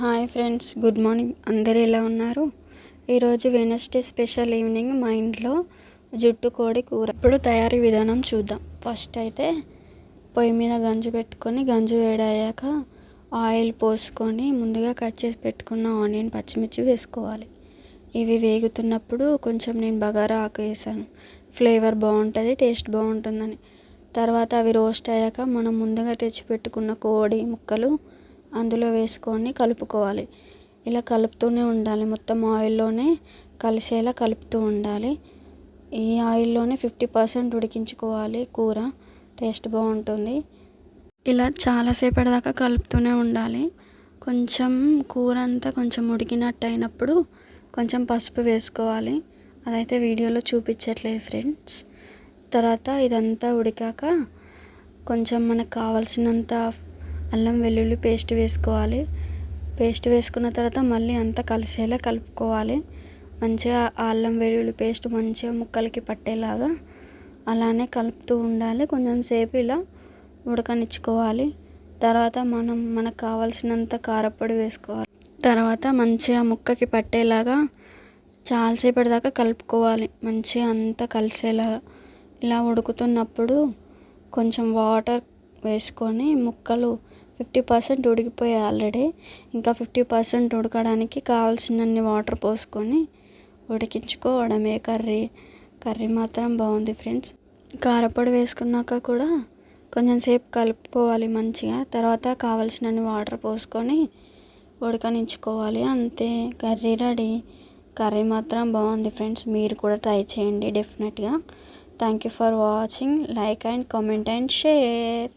Hi friends, good morning. అందరు ఎలా ఉన్నారు? ఈరోజు వెనస్డే స్పెషల్ ఈవినింగ్ మా ఇంట్లో జుట్టు కోడి కూర. ఇప్పుడు తయారీ విధానం చూద్దాం. ఫస్ట్ అయితే పొయ్యి మీద గంజు పెట్టుకొని గంజు వేడయ్యాక ఆయిల్ పోసుకొని ముందుగా కట్ చేసి పెట్టుకున్న ఆనియన్, పచ్చిమిర్చి వేసుకోవాలి. ఇవి వేగుతున్నప్పుడు కొంచెం నేను బగారా ఆకు వేసాను. ఫ్లేవర్ బాగుంటుంది, టేస్ట్ బాగుంటుందని. తర్వాత అవి రోస్ట్ అయ్యాక మనం ముందుగా తెచ్చి పెట్టుకున్న కోడి ముక్కలు అందులో వేసుకొని కలుపుకోవాలి. ఇలా కలుపుతూనే ఉండాలి, మొత్తం ఆయిల్లోనే కలిసేలా కలుపుతూ ఉండాలి. ఈ ఆయిల్లోనే 50% ఉడికించుకోవాలి. కూర టేస్ట్ బాగుంటుంది. ఇలా చాలాసేపటి దాకా కలుపుతూనే ఉండాలి. కొంచెం కూర అంతా కొంచెం ఉడికినట్టు అయినప్పుడు కొంచెం పసుపు వేసుకోవాలి. అదైతే వీడియోలో చూపించట్లేదు ఫ్రెండ్స్. తర్వాత ఇదంతా ఉడికాక కొంచెం మనకు కావాల్సినంత అల్లం వెల్లుల్లి పేస్ట్ వేసుకోవాలి. పేస్ట్ వేసుకున్న తర్వాత మళ్ళీ అంతా కలిసేలా కలుపుకోవాలి. మంచిగా అల్లం వెల్లుల్లి పేస్ట్ మంచిగా ముక్కలకి పట్టేలాగా అలానే కలుపుతూ ఉండాలి. కొంచెం సేపు ఇలా ఉడకనిచ్చుకోవాలి. తర్వాత మనకు కావాల్సినంత కారపొడి వేసుకోవాలి. తర్వాత మంచిగా ముక్కకి పట్టేలాగా చాలాసేపటి దాకా కలుపుకోవాలి, మంచిగా అంతా కలిసేలాగా. ఇలా ఉడుకుతున్నప్పుడు కొంచెం వాటర్ వేసుకొని ముక్కలు 50% ఉడికిపోయాయి ఆల్రెడీ. ఇంకా 50% ఉడకడానికి కావాల్సినన్ని వాటర్ పోసుకొని ఉడికించుకోవడమే. కర్రీ మాత్రం బాగుంది ఫ్రెండ్స్. కారపొడి వేసుకున్నాక కూడా కొంచెం సేపు కలుపుకోవాలి మంచిగా. తర్వాత కావాల్సినన్ని వాటర్ పోసుకొని ఉడకనించుకోవాలి. అంతే, కర్రీ రెడీ. కర్రీ మాత్రం బాగుంది ఫ్రెండ్స్. మీరు కూడా ట్రై చేయండి డెఫినెట్గా. Thank you for watching. Like and comment and share.